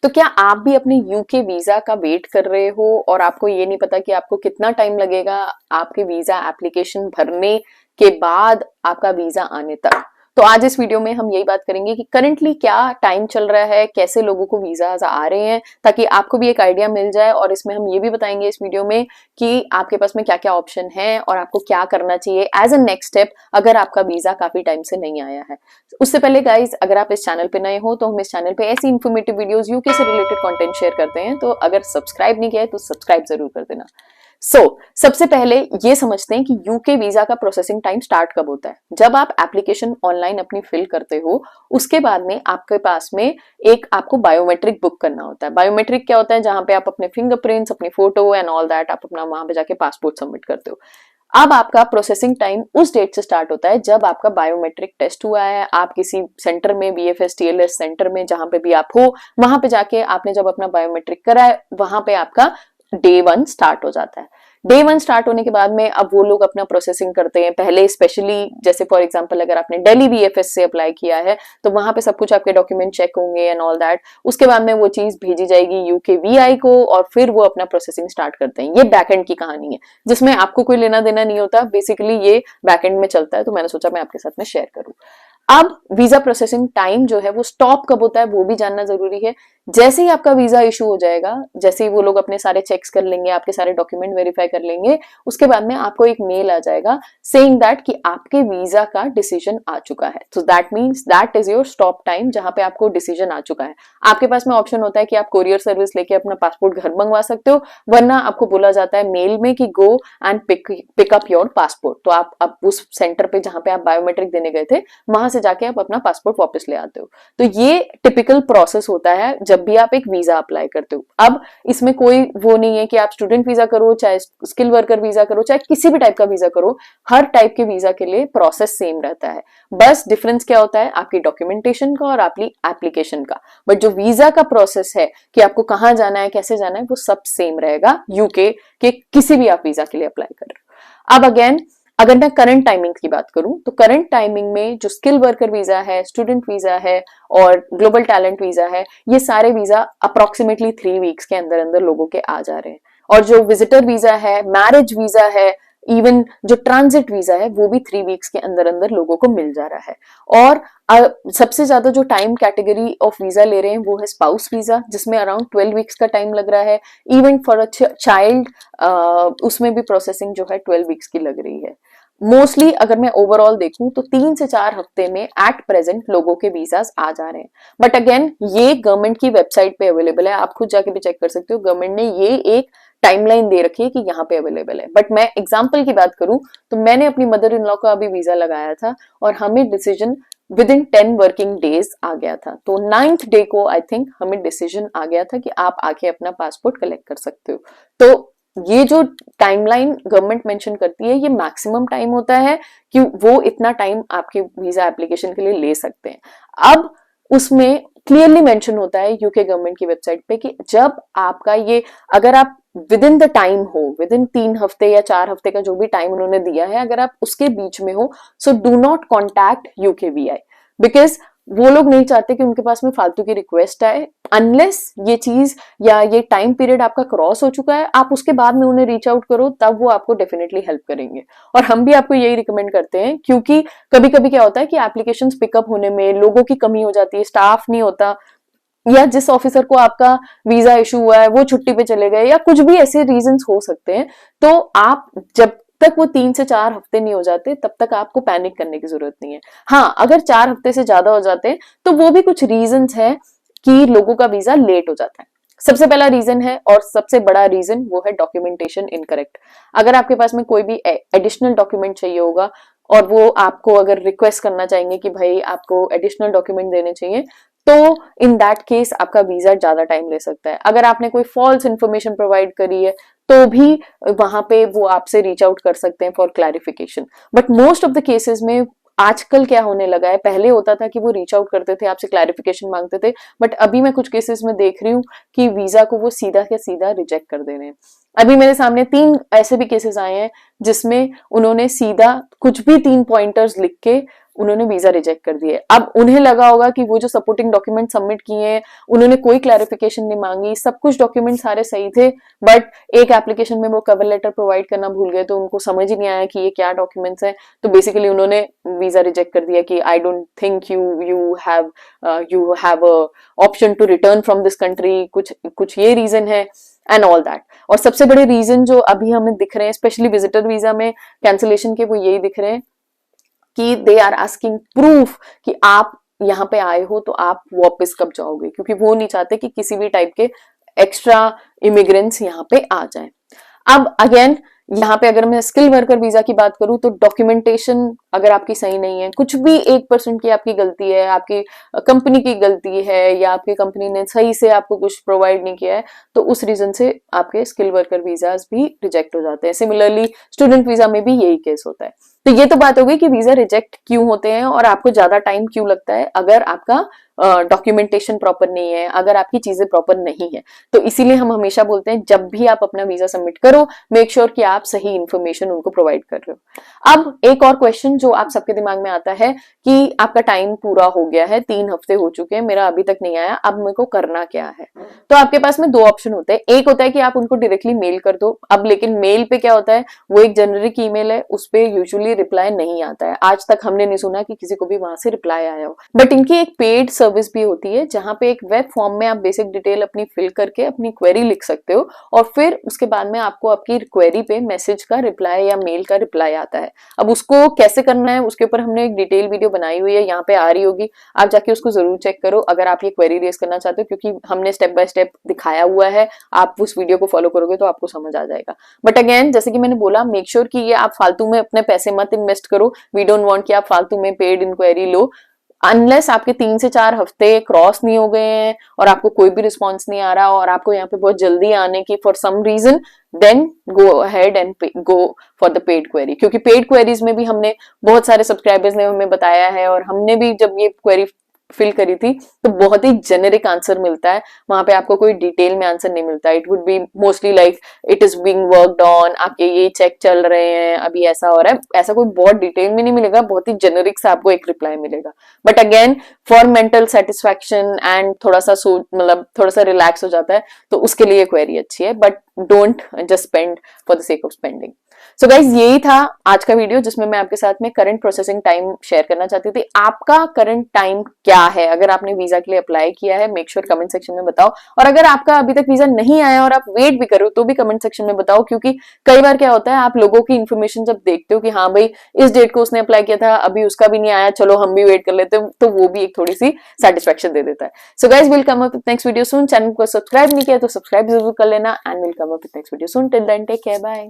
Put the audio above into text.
तो क्या आप भी अपने यूके वीजा का वेट कर रहे हो और आपको ये नहीं पता कि आपको कितना टाइम लगेगा आपके वीजा एप्लीकेशन भरने के बाद आपका वीजा आने तक? तो आज इस वीडियो में हम यही बात करेंगे कि करंटली क्या टाइम चल रहा है, कैसे लोगों को वीजा आ रहे हैं, ताकि आपको भी एक आइडिया मिल जाए। और इसमें हम ये भी बताएंगे इस वीडियो में कि आपके पास में क्या क्या ऑप्शन है और आपको क्या करना चाहिए एज अ नेक्स्ट स्टेप अगर आपका वीजा काफी टाइम से नहीं आया है। उससे पहले गाइज, अगर आप इस चैनल पे नए हो तो हम इस चैनल पे ऐसी इन्फॉर्मेटिव वीडियोस यूके से रिलेटेड कंटेंट शेयर करते हैं, तो अगर सब्सक्राइब नहीं किया है तो सब्सक्राइब जरूर कर देना। सबसे पहले ये समझते हैं कि यूके वीजा का प्रोसेसिंग टाइम स्टार्ट कब होता है। जब आप एप्लीकेशन ऑनलाइन अपनी फिल करते हो, उसके बाद में आपके पास में एक आपको बायोमेट्रिक बुक करना होता है। बायोमेट्रिक क्या होता है? जहां पे आप अपने फिंगरप्रिंट्स, अपनी फोटो एंड ऑल दैट आप अपना वहां पे जाके पासपोर्ट सबमिट करते हो। अब आपका प्रोसेसिंग टाइम उस डेट से स्टार्ट होता है जब आपका बायोमेट्रिक टेस्ट हुआ है। आप किसी सेंटर में, बीएफएस टीएलएस सेंटर में, जहां पे भी आप हो, वहां पे जाके आपने जब अपना बायोमेट्रिक करा है, वहां पे आपका डे 1 स्टार्ट हो जाता है। डे 1 स्टार्ट होने के बाद में अब वो लोग अपना प्रोसेसिंग करते हैं। पहले स्पेशली जैसे फॉर एग्जांपल अगर आपने दिल्ली बीएफएस से अप्लाई किया है तो वहां पे सब कुछ आपके डॉक्यूमेंट चेक होंगे एंड ऑल दैट। उसके बाद में वो चीज भेजी जाएगी यूके वीआई को और फिर वो अपना प्रोसेसिंग स्टार्ट करते हैं। ये बैकएंड की कहानी है जिसमें आपको कोई लेना देना नहीं होता। बेसिकली ये बैकएंड में चलता है, तो मैंने सोचा मैं आपके साथ में शेयर करूं। अब वीजा प्रोसेसिंग टाइम जो है वो स्टॉप कब होता है वो भी जानना जरूरी है। जैसे ही आपका वीजा इशू हो जाएगा, जैसे ही वो लोग अपने सारे चेक्स कर लेंगे, आपके सारे डॉक्यूमेंट वेरीफाई कर लेंगे, उसके बाद में आपको एक मेल आ जाएगा सेइंग दैट कि आपके वीजा का डिसीजन आ चुका है। So that means that is your stop time, जहां पे आपको डिसीजन आ चुका है। आपके पास में ऑप्शन होता है कि आप कोरियर सर्विस लेके अपना पासपोर्ट घर मंगवा सकते हो, वरना आपको बोला जाता है मेल में कि go and pick up your passport. तो आप अब उस सेंटर पे जहां पे आप बायोमेट्रिक देने गए थे, वहां से जाके आप अपना पासपोर्ट वापस ले आते हो। तो ये टिपिकल प्रोसेस होता है जब भी आप एक वीजा अप्लाई करते हो। अब इसमें कोई वो नहीं है कि आप स्टूडेंट वीजा करो, चाहे स्किल वर्कर वीजा करो, चाहे किसी भी टाइप का वीजा करो, हर टाइप के वीजा के लिए प्रोसेस सेम रहता है। बस डिफरेंस क्या होता है? आपकी डॉक्यूमेंटेशन का और आपकी एप्लीकेशन का। बट जो वीजा का प्रोसेस है कि आपको कहाँ जाना है, कैसे जाना है, वो सब सेम रहेगा यूके के किसी भी आप वीजा के लिए अप्लाई कर रहे हो। अब अगेन अगर मैं करंट टाइमिंग की बात करूं तो करंट टाइमिंग में जो स्किल वर्कर वीजा है, स्टूडेंट वीजा है और ग्लोबल टैलेंट वीजा है, ये सारे वीजा अप्रोक्सीमेटली 3 वीक्स के अंदर अंदर लोगों के आ जा रहे हैं। और जो विजिटर वीजा है, मैरिज वीजा है, इवन जो ट्रांजिट वीजा है, वो भी 3 वीक्स के अंदर अंदर लोगों को मिल जा रहा है। और सबसे ज्यादा जो टाइम कैटेगरी ऑफ वीजा ले रहे हैं वो है स्पाउस वीजा, जिसमें अराउंड 12 वीक्स का टाइम लग रहा है। इवन फॉर अ चाइल्ड उसमें भी प्रोसेसिंग जो है 12 वीक्स की लग रही है। मोस्टली अगर मैं ओवरऑल देखूं तो 3 से 4 हफ्ते में एट प्रेजेंट लोगों के वीजास आ जा रहे हैं। बट अगेन ये गवर्नमेंट की वेबसाइट पे अवेलेबल है, आप खुद जाके भी चेक कर सकते हो। गवर्नमेंट ने ये एक टाइमलाइन दे रखी है कि यहाँ पे अवेलेबल है। बट मैं एग्जाम्पल की बात करूं तो मैंने अपनी मदर इन लॉ का अभी वीजा लगाया था और हमें decision within 10 working days आ गया था। तो 9th डे को आई थिंक हमें डिसीजन आ गया था कि आप आके अपना पासपोर्ट कलेक्ट कर सकते हो। तो ये जो टाइमलाइन गवर्नमेंट मेंशन करती है, ये मैक्सिमम टाइम होता है कि वो इतना टाइम आपके वीजा एप्लीकेशन के लिए ले सकते हैं। अब उसमें क्लियरली मेंशन होता है यूके गवर्नमेंट की वेबसाइट पे कि जब आपका ये, अगर आप विद इन द टाइम हो, विद इन 3 हफ्ते या 4 हफ्ते का जो भी टाइम उन्होंने दिया है, अगर आप उसके बीच में हो, so do not contact UK VI, because वो लोग नहीं चाहते कि उनके पास में फालतू की रिक्वेस्ट आए। अनलेस ये चीज या ये टाइम पीरियड आपका क्रॉस हो चुका है, आप उसके बाद में उन्हें रीच आउट करो, तब वो आपको डेफिनेटली हेल्प करेंगे। और हम भी आपको यही रिकमेंड करते हैं, क्योंकि कभी कभी क्या होता है कि एप्लीकेशंस पिकअप होने में लोगों की कमी हो जाती है, स्टाफ नहीं होता, या जिस ऑफिसर को आपका वीजा इशू हुआ है वो छुट्टी पे चले गए, या कुछ भी ऐसे रीजंस हो सकते हैं। तो आप जब तक वो 3 से 4 हफ्ते नहीं हो जाते तब तक आपको पैनिक करने की जरूरत नहीं है। हाँ, अगर 4 हफ्ते से ज्यादा हो जाते हैं तो वो भी कुछ रीजंस है कि लोगों का वीजा लेट हो जाता है। सबसे पहला रीजन है और सबसे बड़ा रीजन वो है डॉक्यूमेंटेशन इनकरेक्ट। अगर आपके पास में कोई भी एडिशनल डॉक्यूमेंट चाहिए होगा और वो आपको अगर रिक्वेस्ट करना चाहेंगे कि भाई आपको एडिशनल डॉक्यूमेंट देने चाहिए, तो इन दैट केस आपका वीजा ज्यादा टाइम ले सकता है। अगर आपने कोई फॉल्स इंफॉर्मेशन प्रोवाइड करी है तो भी वहां पे वो आपसे रीच आउट कर सकते हैं for clarification. But most of the cases में आजकल क्या होने लगा है, पहले होता था कि वो रीच आउट करते थे, आपसे क्लैरिफिकेशन मांगते थे, बट अभी मैं कुछ केसेस में देख रही हूँ कि वीजा को वो सीधा के सीधा रिजेक्ट कर दे रहे हैं। अभी मेरे सामने 3 ऐसे भी केसेस आए हैं जिसमें उन्होंने सीधा कुछ भी 3 पॉइंटर्स लिख के उन्होंने वीजा रिजेक्ट कर दिए। अब उन्हें लगा होगा कि वो जो सपोर्टिंग डॉक्यूमेंट सबमिट किए हैं, उन्होंने कोई क्लैरिफिकेशन नहीं मांगी, सब कुछ डॉक्यूमेंट सारे सही थे, बट एक एप्लीकेशन में वो कवर लेटर प्रोवाइड करना भूल गए, तो उनको समझ ही नहीं आया कि ये क्या डॉक्यूमेंट्स हैं, तो बेसिकली उन्होंने वीजा रिजेक्ट कर दिया कि I don't think you have option to return from this country, कुछ ये रीजन है एंड ऑल दैट। और सबसे बड़े रीजन जो अभी हमें दिख रहे हैं स्पेशली विजिटर वीजा में कैंसिलेशन के, वो यही दिख रहे हैं कि दे आर आस्किंग प्रूफ कि आप यहाँ पे आए हो तो आप वापस कब जाओगे, क्योंकि वो नहीं चाहते कि किसी भी टाइप के एक्स्ट्रा इमिग्रेंट्स यहाँ पे आ जाएं। अब अगेन यहाँ पे अगर मैं स्किल वर्कर वीजा की बात करूं तो डॉक्यूमेंटेशन अगर आपकी सही नहीं है, कुछ भी 1% की आपकी गलती है, आपकी कंपनी की गलती है, या आपकी कंपनी ने सही से आपको कुछ प्रोवाइड नहीं किया है, तो उस रीजन से आपके स्किल वर्कर वीजाज भी रिजेक्ट हो जाते हैं। सिमिलरली स्टूडेंट वीजा में भी यही केस होता है। तो ये तो बात हो गई कि वीजा रिजेक्ट क्यों होते हैं और आपको ज्यादा टाइम क्यों लगता है अगर आपका डॉक्यूमेंटेशन प्रॉपर नहीं है, अगर आपकी चीजें प्रॉपर नहीं है। तो इसीलिए हम हमेशा बोलते हैं जब भी आप अपना वीजा सबमिट करो, मेक श्योर कि आप सही इंफॉर्मेशन उनको प्रोवाइड कर रहे हो। अब एक और क्वेश्चन जो आप सबके दिमाग में आता है कि आपका टाइम पूरा हो गया है, 3 हफ्ते हो चुके हैं, मेरा अभी तक नहीं आया, अब मेरे को करना क्या है। तो आपके पास में 2 ऑप्शन होते हैं। एक होता है कि आप उनको डायरेक्टली मेल कर दो। अब लेकिन मेल पे क्या होता है, वो एक जेनरिक ईमेल है, उस पे यूजुअली रिप्लाई नहीं आता है। आज तक हमने नहीं सुना कि किसी को भी वहां से रिप्लाई आया हो। बट इनकी एक पेड सर्विस भी होती है जहां पे एक वेब फॉर्म में आप बेसिक डिटेल अपनी फिल करके अपनी क्वेरी लिख सकते हो और फिर उसके बाद में आपको आपकी क्वेरी पे मैसेज का रिप्लाई या मेल का रिप्लाई आता है। अब उसको कैसे करना है उसके ऊपर हमने एक डिटेल वीडियो बनाई हुई है, यहाँ पे आ रही होगी, आप जाके उसको जरूर चेक करो अगर आप ये क्वेरी रेज करना चाहते हो, क्योंकि हमने स्टेप बाय स्टेप दिखाया हुआ है। आप उस वीडियो को फॉलो करोगे तो आपको समझ आ जाएगा। बट अगेन जैसे कि मैंने बोला, मेक श्योर कि ये आप फालतू में अपने पैसे मत इन्वेस्ट करो। वी डोंट वांट कि आप फालतू में पेड इंक्वायरी लो अनलेस आपके 3 से 4 हफ्ते क्रॉस नहीं हो गए हैं और आपको कोई भी रिस्पॉन्स नहीं आ रहा और आपको यहाँ पे बहुत जल्दी आने की for some reason, then go ahead and go for the paid query. क्योंकि पेड क्वेरीज में भी हमने बहुत सारे सब्सक्राइबर्स ने हमें बताया है और हमने भी जब ये क्वेरी फिल करी थी तो बहुत ही जेनेरिक आंसर मिलता है, वहां पे आपको कोई डिटेल में आंसर नहीं मिलता। It would be mostly like it is being worked on, आपके ये चेक चल रहे हैं, अभी ऐसा हो रहा है, ऐसा कोई बहुत डिटेल में नहीं मिलेगा, बहुत ही जेनेरिक से आपको एक रिप्लाई मिलेगा। But again for mental satisfaction and थोड़ा सा मतलब थोड़ा सा रिलैक्स हो जाता है, तो उसके लिए क्वेरी अच्छी है, but don't just spend for the sake of spending. So guys यही था आज का वीडियो जिसमें मैं आपके साथ में करंट प्रोसेसिंग टाइम शेयर करना चाहती थी। आपका करंट टाइम क्या है? अगर आपने वीजा के लिए अप्लाई किया है, मेक श्योर कमेंट सेक्शन में बताओ, और अगर आपका अभी तक वीजा नहीं आया और आप वेट भी करो तो भी कमेंट सेक्शन में बताओ, क्योंकि कई बार क्या होता है आप लोगों की इन्फॉर्मेशन जब देखते हो कि हाँ भाई इस डेट को उसने अप्लाई किया था, अभी उसका भी नहीं आया, चलो हम भी वेट कर लेते हैं, तो वो भी एक थोड़ी सी सेटिस्फेक्शन दे देता है। So guys will come up with next video soon. Channel को सब्सक्राइब नहीं किया तो सब्सक्राइब जरूर कर लेना and will come up with next video soon. Till then take care, bye.